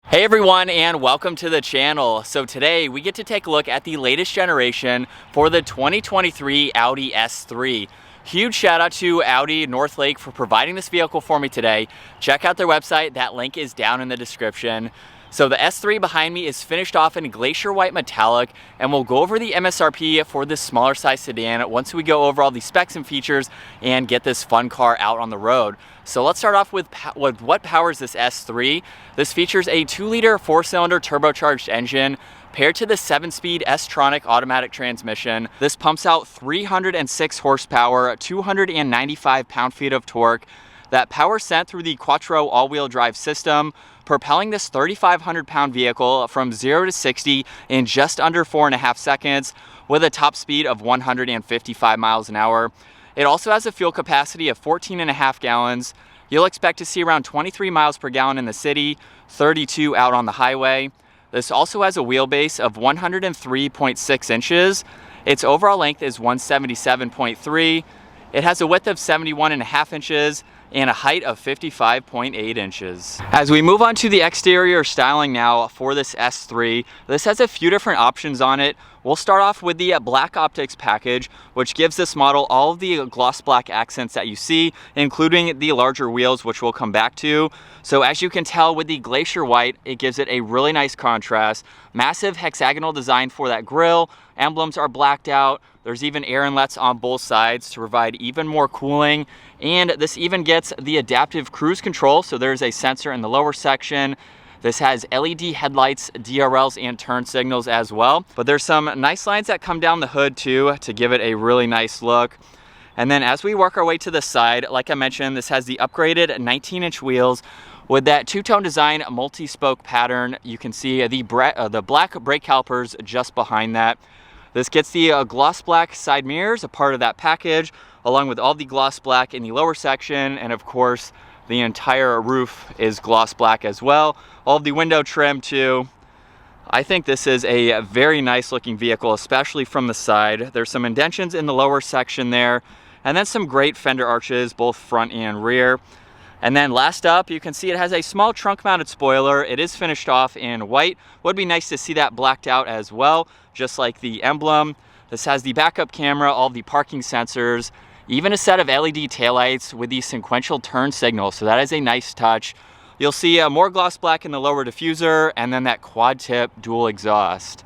Hey everyone, and welcome to the channel. So today we get to take a look at the latest generation for the 2023 Audi S3. Huge shout out to Audi Northlake for providing this vehicle for me today. Check out their website, that link is down in the description. So the S3 behind me is finished off in glacier white metallic, and we'll go over the MSRP for this smaller size sedan once we go over all the specs and features and get this fun car out on the road. So let's start off with what powers this S3. This features a 2-liter 4-cylinder turbocharged engine paired to the 7-speed S-tronic automatic transmission. This pumps out 306 horsepower, 295 pound-feet of torque. That power sent through the Quattro all-wheel drive system, propelling this 3,500-pound vehicle from 0 to 60 in just under 4.5 seconds with a top speed of 155 miles an hour. It also has a fuel capacity of 14.5 gallons. You'll expect to see around 23 miles per gallon in the city, 32 out on the highway. This also has a wheelbase of 103.6 inches. Its overall length is 177.3. It has a width of 71.5 inches and a height of 55.8 inches. As we move on to the exterior styling now for this S3, this has a few different options on it. We'll start off with the black optics package, which gives this model all of the gloss black accents that you see, including the larger wheels, which we'll come back to. So as you can tell with the glacier white, it gives it a really nice contrast. Massive hexagonal design for that grille. Emblems are blacked out. There's even air inlets on both sides to provide even more cooling. And this even gets the adaptive cruise control. So there's a sensor in the lower section. This has LED headlights, DRLs, and turn signals as well. But there's some nice lines that come down the hood too to give it a really nice look. And then as we work our way to the side, like I mentioned, this has the upgraded 19-inch wheels with that two-tone design multi-spoke pattern. You can see the black brake calipers just behind that. This gets the gloss black side mirrors, a part of that package, along with all the gloss black in the lower section, and of course, the entire roof is gloss black as well. All of the window trim too. I think this is a very nice looking vehicle, especially from the side. There's some indentions in the lower section there, and then some great fender arches, both front and rear. And then last up, you can see it has a small trunk mounted spoiler. It is finished off in white. Would be nice to see that blacked out as well, just like the emblem. This has the backup camera, all the parking sensors, even a set of LED taillights with the sequential turn signal. So that is a nice touch. You'll see more gloss black in the lower diffuser, and then that quad tip dual exhaust.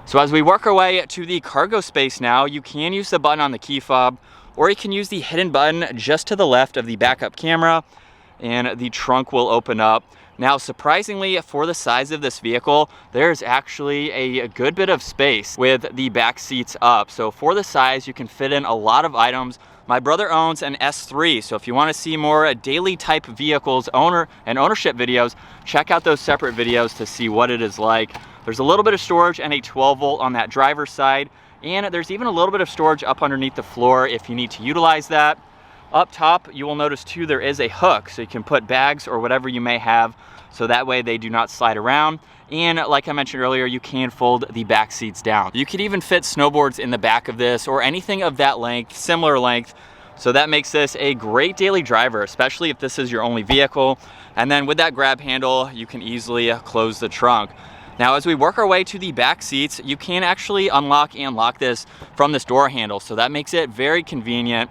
So as we work our way to the cargo space now, you can use the button on the key fob, or you can use the hidden button just to the left of the backup camera, and the trunk will open up. Now, surprisingly, for the size of this vehicle, there's actually a good bit of space with the back seats up. So for the size, you can fit in a lot of items. My brother owns an S3, so if you want to see more daily type vehicles ownership videos, check out those separate videos to see what it is like. There's a little bit of storage and a 12-volt on that driver's side, and there's even a little bit of storage up underneath the floor if you need to utilize that. Up top, you will notice too, there is a hook, so you can put bags or whatever you may have, so that way they do not slide around. And like I mentioned earlier, you can fold the back seats down. You could even fit snowboards in the back of this or anything of that length, similar length. So that makes this a great daily driver, especially if this is your only vehicle. And then with that grab handle, you can easily close the trunk. Now, as we work our way to the back seats, you can actually unlock and lock this from this door handle. So that makes it very convenient.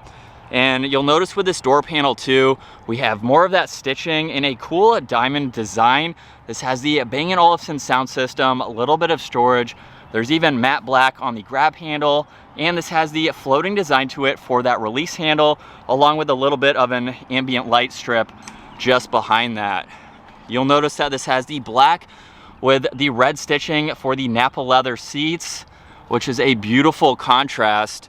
And you'll notice with this door panel too, we have more of that stitching in a cool diamond design. This has the Bang & Olufsen sound system, a little bit of storage. There's even matte black on the grab handle, and this has the floating design to it for that release handle, along with a little bit of an ambient light strip just behind that. You'll notice that this has the black with the red stitching for the Napa leather seats, which is a beautiful contrast.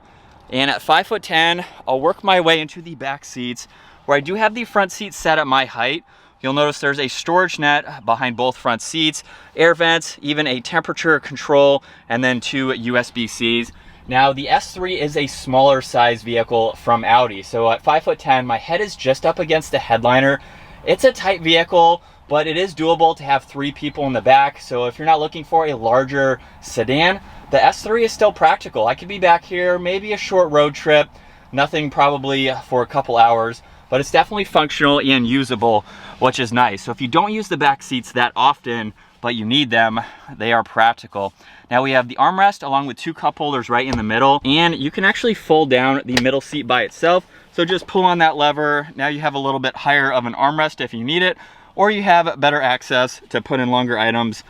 And at 5'10", I'll work my way into the back seats, where I do have the front seats set at my height. You'll notice there's a storage net behind both front seats, air vents, even a temperature control, and then 2 USB-Cs. Now, the S3 is a smaller size vehicle from Audi. So at 5'10", my head is just up against the headliner. It's a tight vehicle, but it is doable to have 3 people in the back. So if you're not looking for a larger sedan, the S3 is still practical. I could be back here, maybe a short road trip, nothing probably for a couple hours, but it's definitely functional and usable, which is nice. So if you don't use the back seats that often, but you need them, they are practical. Now we have the armrest along with 2 cup holders right in the middle, and you can actually fold down the middle seat by itself. So just pull on that lever. Now you have a little bit higher of an armrest if you need it, or you have better access to put in longer items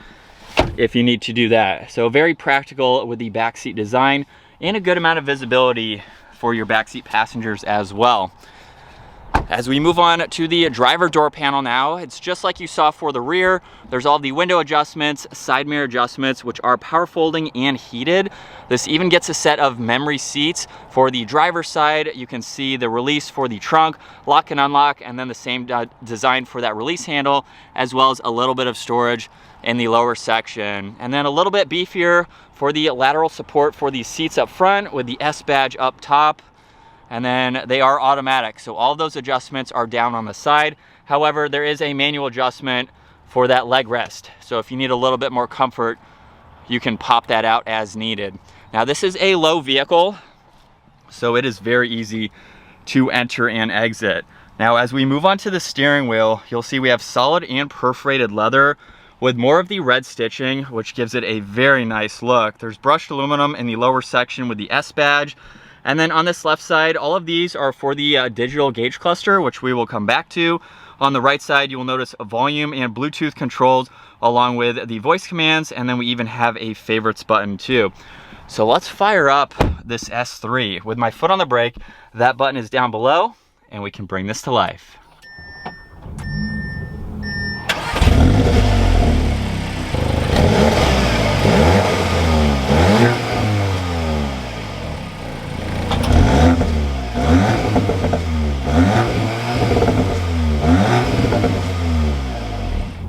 if you need to do that. So very practical with the backseat design and a good amount of visibility for your backseat passengers as well. As we move on to the driver door panel now, it's just like you saw for the rear. There's all the window adjustments, side mirror adjustments, which are power folding and heated. This even gets a set of memory seats. For the driver's side, you can see the release for the trunk, lock and unlock, and then the same design for that release handle, as well as a little bit of storage in the lower section. And then a little bit beefier for the lateral support for the seats up front with the S badge up top. And then they are automatic, so all those adjustments are down on the side. However, there is a manual adjustment for that leg rest. So if you need a little bit more comfort, you can pop that out as needed. Now this is a low vehicle, so it is very easy to enter and exit. Now as we move on to the steering wheel, you'll see we have solid and perforated leather with more of the red stitching, which gives it a very nice look. There's brushed aluminum in the lower section with the S badge. And then on this left side, all of these are for the digital gauge cluster, which we will come back to. On the right side, you will notice volume and Bluetooth controls along with the voice commands, and then we even have a favorites button too. So let's fire up this S3. With my foot on the brake, that button is down below, and we can bring this to life.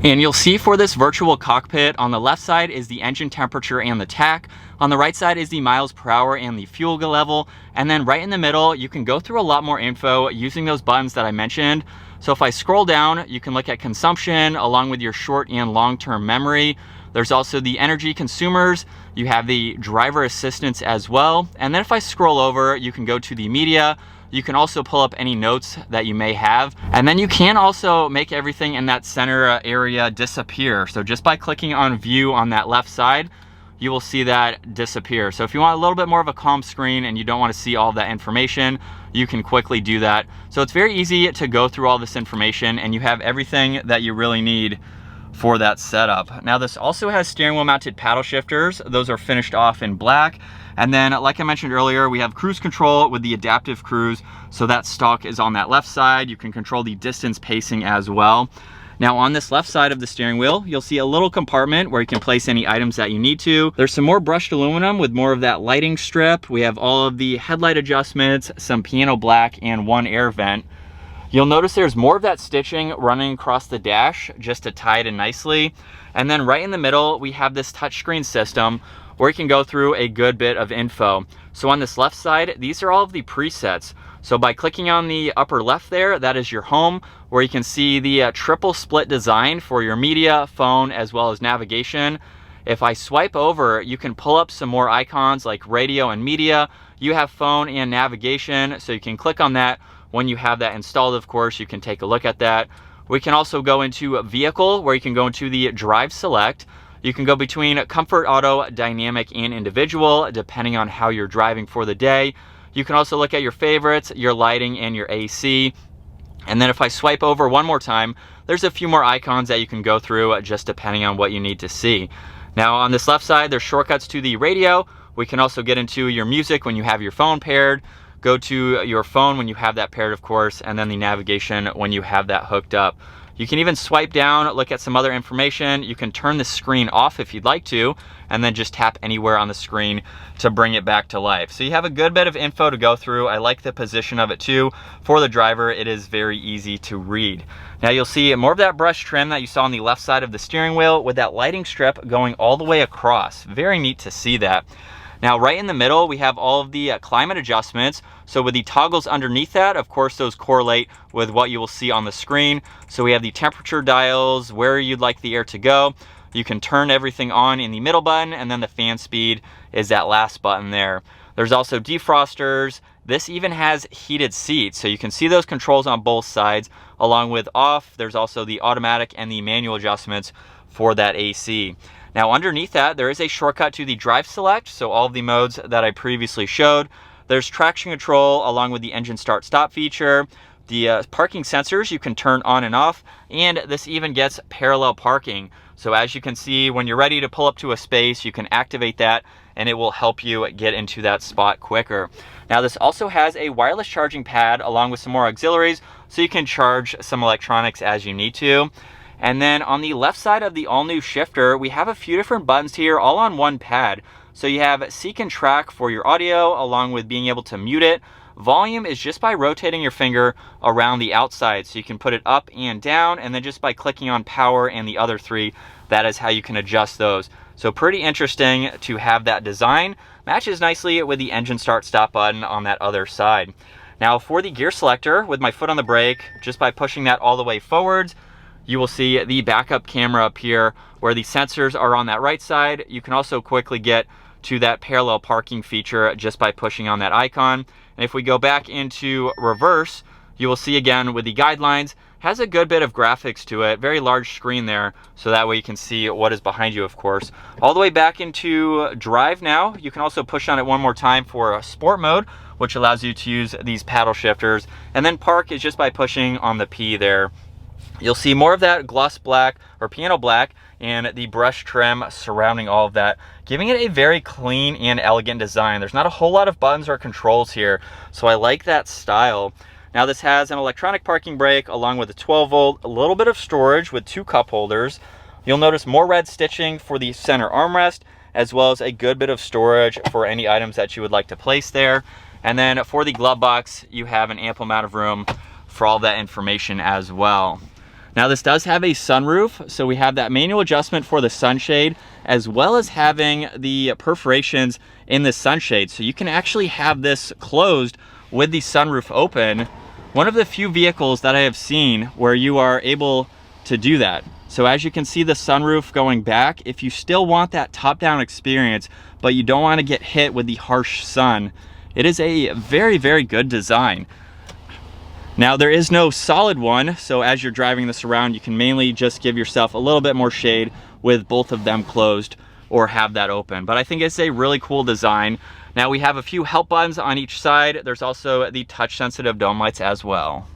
And you'll see for this virtual cockpit, on the left side is the engine temperature and the tach. On the right side is the miles per hour and the fuel level. And then right in the middle, you can go through a lot more info using those buttons that I mentioned. So if I scroll down, you can look at consumption along with your short and long-term memory. There's also the energy consumers. You have the driver assistance as well. And then if I scroll over, you can go to the media. You can also pull up any notes that you may have. And then you can also make everything in that center area disappear. So just by clicking on view on that left side, you will see that disappear. So if you want a little bit more of a calm screen and you don't want to see all of that information, you can quickly do that. So it's very easy to go through all this information, and you have everything that you really need for that setup. Now this also has steering wheel mounted paddle shifters. Those are finished off in black. And then like I mentioned earlier, we have cruise control with the adaptive cruise. So that stalk is on that left side. You can control the distance pacing as well. Now on this left side of the steering wheel, you'll see a little compartment where you can place any items that you need to. There's some more brushed aluminum with more of that lighting strip. We have all of the headlight adjustments, some piano black, and one air vent. You'll notice there's more of that stitching running across the dash just to tie it in nicely. And then right in the middle, we have this touchscreen system where you can go through a good bit of info. So on this left side, these are all of the presets. So by clicking on the upper left there, that is your home, where you can see the triple split design for your media, phone, as well as navigation. If I swipe over, you can pull up some more icons like radio and media. You have phone and navigation, so you can click on that. When you have that installed, of course, you can take a look at that. We can also go into a vehicle, where you can go into the drive select. You can go between comfort, auto, dynamic, and individual, depending on how you're driving for the day. You can also look at your favorites, your lighting, and your AC. And then if I swipe over one more time, there's a few more icons that you can go through just depending on what you need to see. Now on this left side, there's shortcuts to the radio. We can also get into your music when you have your phone paired. Go to your phone when you have that paired, of course, and then the navigation when you have that hooked up. You can even swipe down, look at some other information. You can turn the screen off if you'd like to, and then just tap anywhere on the screen to bring it back to life. So you have a good bit of info to go through. I like the position of it too. For the driver, it is very easy to read. Now you'll see more of that brush trim that you saw on the left side of the steering wheel with that lighting strip going all the way across. Very neat to see that. Now right in the middle, we have all of the climate adjustments. So with the toggles underneath that, of course, those correlate with what you will see on the screen. So we have the temperature dials, where you'd like the air to go. You can turn everything on in the middle button, and then the fan speed is that last button there. There's also defrosters, This even has heated seats, so you can see those controls on both sides. Along with off, there's also the automatic and the manual adjustments for that AC. Now underneath that, there is a shortcut to the drive select, so all of the modes that I previously showed. There's traction control along with the engine start stop feature. The parking sensors you can turn on and off, and this even gets parallel parking. So as you can see, when you're ready to pull up to a space, you can activate that and it will help you get into that spot quicker. Now this also has a wireless charging pad along with some more auxiliaries, so you can charge some electronics as you need to. And then on the left side of the all-new shifter, we have a few different buttons here all on one pad. So you have seek and track for your audio along with being able to mute it. Volume is just by rotating your finger around the outside, so you can put it up and down, and then just by clicking on power and the other three, that is how you can adjust those. So pretty interesting to have that design. Matches nicely with the engine start stop button on that other side. Now for the gear selector, with my foot on the brake, just by pushing that all the way forwards, you will see the backup camera up here where the sensors are on that right side. You can also quickly get to that parallel parking feature just by pushing on that icon. And if we go back into reverse, you will see again with the guidelines, has a good bit of graphics to it, very large screen there, so that way you can see what is behind you, of course. All the way back into drive now, you can also push on it one more time for a sport mode, which allows you to use these paddle shifters. And then park is just by pushing on the P there. You'll see more of that gloss black or piano black and the brush trim surrounding all of that, giving it a very clean and elegant design. There's not a whole lot of buttons or controls here, so I like that style. Now this has an electronic parking brake along with a 12 volt, a little bit of storage with 2 cup holders. You'll notice more red stitching for the center armrest, as well as a good bit of storage for any items that you would like to place there. And then for the glove box, you have an ample amount of room for all that information as well. Now this does have a sunroof, so we have that manual adjustment for the sunshade, as well as having the perforations in the sunshade. So you can actually have this closed with the sunroof open. One of the few vehicles that I have seen where you are able to do that. So as you can see the sunroof going back, if you still want that top-down experience, but you don't want to get hit with the harsh sun, it is a very, very good design. Now there is no solid one, so as you're driving this around, you can mainly just give yourself a little bit more shade with both of them closed or have that open. But I think it's a really cool design. Now we have a few help buttons on each side. There's also the touch sensitive dome lights as well.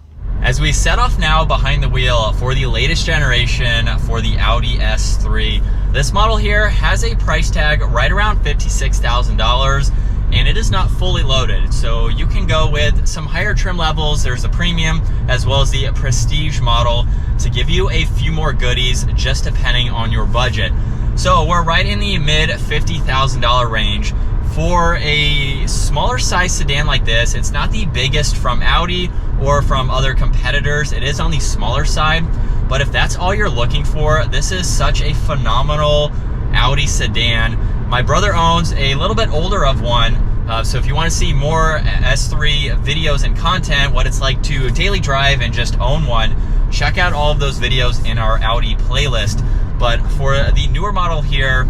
As we set off now behind the wheel for the latest generation for the Audi S3, this model here has a price tag right around $56,000. And it is not fully loaded, so you can go with some higher trim levels. There's the premium as well as the prestige model to give you a few more goodies just depending on your budget. So we're right in the mid $50,000 range. For a smaller size sedan like this, it's not the biggest from Audi or from other competitors. It is on the smaller side, but if that's all you're looking for, this is such a phenomenal Audi sedan. My brother owns a little bit older of one, so if you want to see more S3 videos and content, what it's like to daily drive and just own one, check out all of those videos in our Audi playlist. But for the newer model here,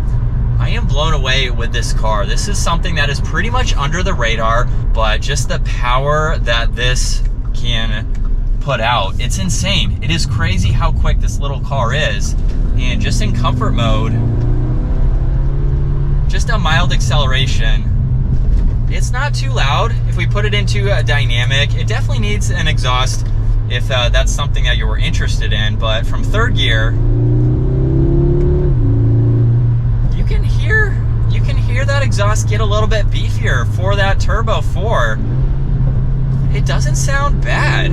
I am blown away with this car. This is something that is pretty much under the radar, but just the power that this can put out, it's insane. It is crazy how quick this little car is. And just in comfort mode, just a mild acceleration. It's not too loud. If we put it into a dynamic, it definitely needs an exhaust if that's something that you were interested in. But from third gear, you can hear that exhaust get a little bit beefier for that turbo 4. It doesn't sound bad.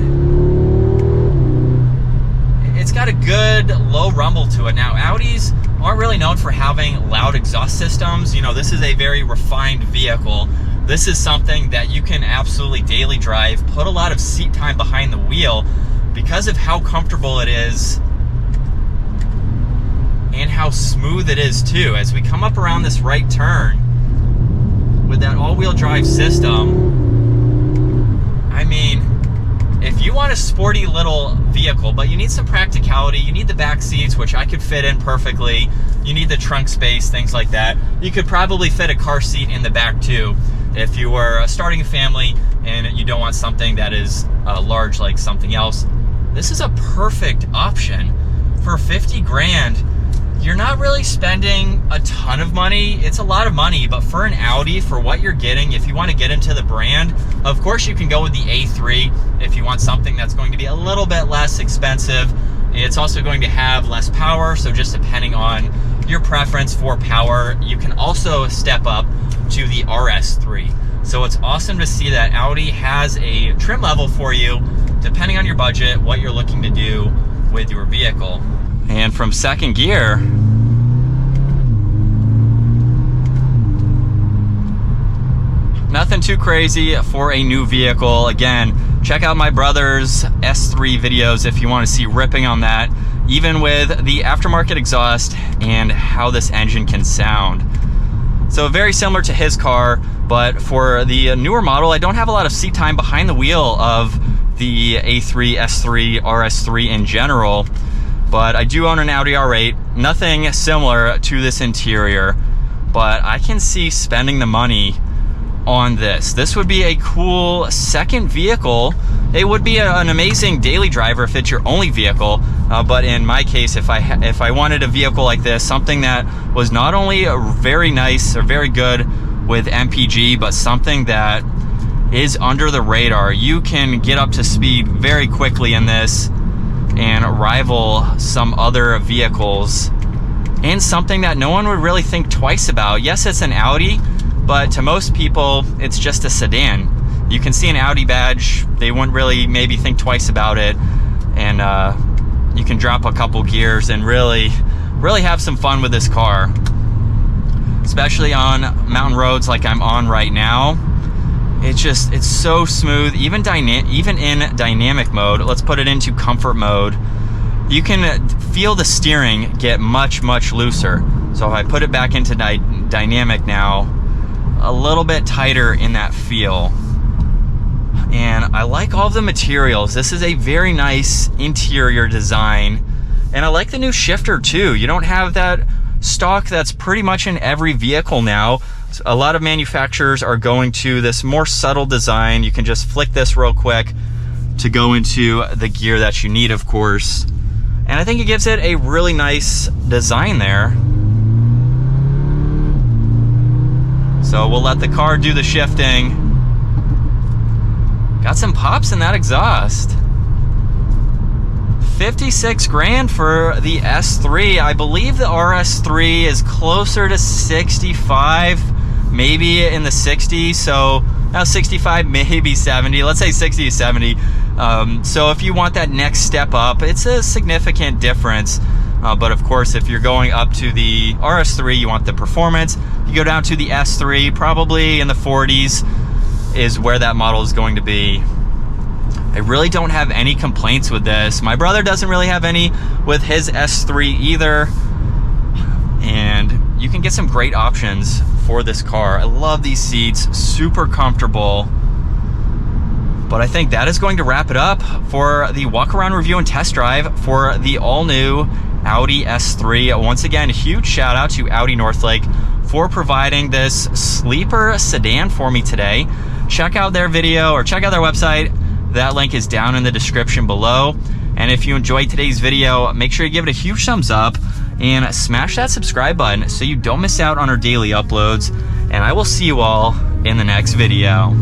It's got a good low rumble to it. Now, Audis aren't really known for having loud exhaust systems. You know, this is a very refined vehicle. This is something that you can absolutely daily drive, put a lot of seat time behind the wheel because of how comfortable it is and how smooth it is too. As we come up around this right turn with that all-wheel drive system, I mean, if you want a sporty little vehicle, but you need some practicality, you need the back seats, which I could fit in perfectly, you need the trunk space, things like that. You could probably fit a car seat in the back too. If you were starting a family and you don't want something that is large like something else, this is a perfect option. For 50 grand, you're not really spending a ton of money. It's a lot of money, but for an Audi, for what you're getting, if you want to get into the brand, of course you can go with the A3 if you want something that's going to be a little bit less expensive. It's also going to have less power, so just depending on your preference for power, you can also step up to the RS3. So it's awesome to see that Audi has a trim level for you, depending on your budget, what you're looking to do with your vehicle. And from second gear, nothing too crazy for a new vehicle. Again, check out my brother's S3 videos if you want to see ripping on that, even with the aftermarket exhaust and how this engine can sound. So very similar to his car, but for the newer model, I don't have a lot of seat time behind the wheel of the A3, S3, RS3 in general, but I do own an Audi R8, nothing similar to this interior, but I can see spending the money on this. This would be a cool second vehicle. It would be an amazing daily driver if it's your only vehicle, but in my case, if I wanted a vehicle like this, something that was not only very nice or very good with MPG, but something that is under the radar, you can get up to speed very quickly in this and rival some other vehicles, and something that no one would really think twice about. Yes, it's an Audi, but to most people, it's just a sedan. You can see an Audi badge, they wouldn't really maybe think twice about it, and you can drop a couple gears and really have some fun with this car, especially on mountain roads like I'm on right now. It's so smooth, even in dynamic mode. Let's put it into comfort mode. You can feel the steering get much looser. So if I put it back into dynamic now, a little bit tighter in that feel. And I like all of the materials. This is a very nice interior design. And I like the new shifter too. You don't have that stock that's pretty much in every vehicle now. A lot of manufacturers are going to this more subtle design. You can just flick this real quick to go into the gear that you need, of course. And I think it gives it a really nice design there. So we'll let the car do the shifting. Got some pops in that exhaust. 56 grand for the S3. I believe the RS3 is closer to 65, maybe in the 60s. So now 65, maybe 70. Let's say 60 to 70. So if you want that next step up, it's a significant difference. But of course, if you're going up to the RS3, you want the performance. You go down to the S3, probably in the 40s is where that model is going to be. I really don't have any complaints with this. My brother doesn't really have any with his S3 either. And you can get some great options for this car. I love these seats, super comfortable. But I think that is going to wrap it up for the walk around review and test drive for the all new Audi S3. Once again, a huge shout out to Audi Northlake for providing this sleeper sedan for me today. Check out their video or check out their website. That link is down in the description below. And if you enjoyed today's video, make sure you give it a huge thumbs up and smash that subscribe button so you don't miss out on our daily uploads. And I will see you all in the next video.